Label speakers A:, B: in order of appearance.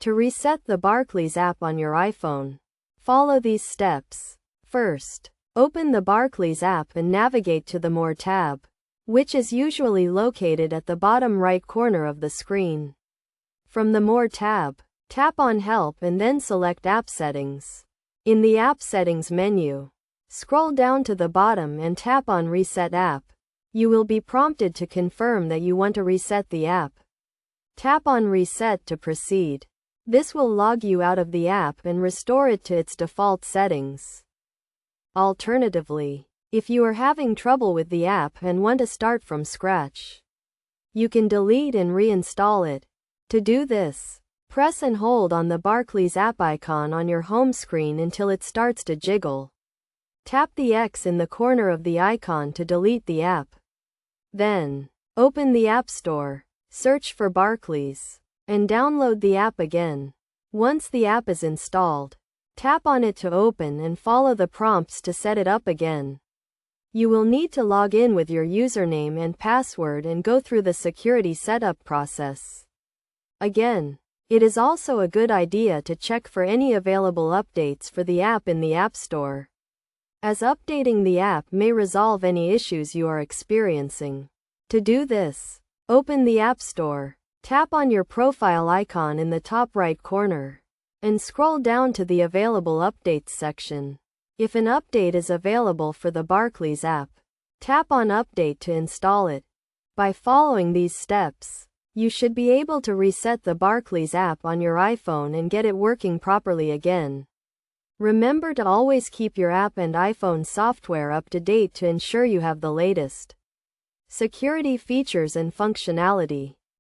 A: To reset the Barclays app on your iPhone, follow these steps. First, open the Barclays app and navigate to the More tab, which is usually located at the bottom right corner of the screen. From the More tab, tap on Help and then select App Settings. In the App Settings menu, scroll down to the bottom and tap on Reset App. You will be prompted to confirm that you want to reset the app. Tap on Reset to proceed. This will log you out of the app and restore it to its default settings. Alternatively, if you are having trouble with the app and want to start from scratch, you can delete and reinstall it. To do this, press and hold on the Barclays app icon on your home screen until it starts to jiggle. Tap the X in the corner of the icon to delete the app. Then, open the App Store, search for Barclays, and download the app again. Once the app is installed, tap on it to open and follow the prompts to set it up again. You will need to log in with your username and password and go through the security setup process. Again, it is also a good idea to check for any available updates for the app in the App Store, as updating the app may resolve any issues you are experiencing. To do this, open the App Store, tap on your profile icon in the top right corner, and scroll down to the Available Updates section. If an update is available for the Barclays app, tap on Update to install it. By following these steps, you should be able to reset the Barclays app on your iPhone and get it working properly again. Remember to always keep your app and iPhone software up to date to ensure you have the latest security features and functionality.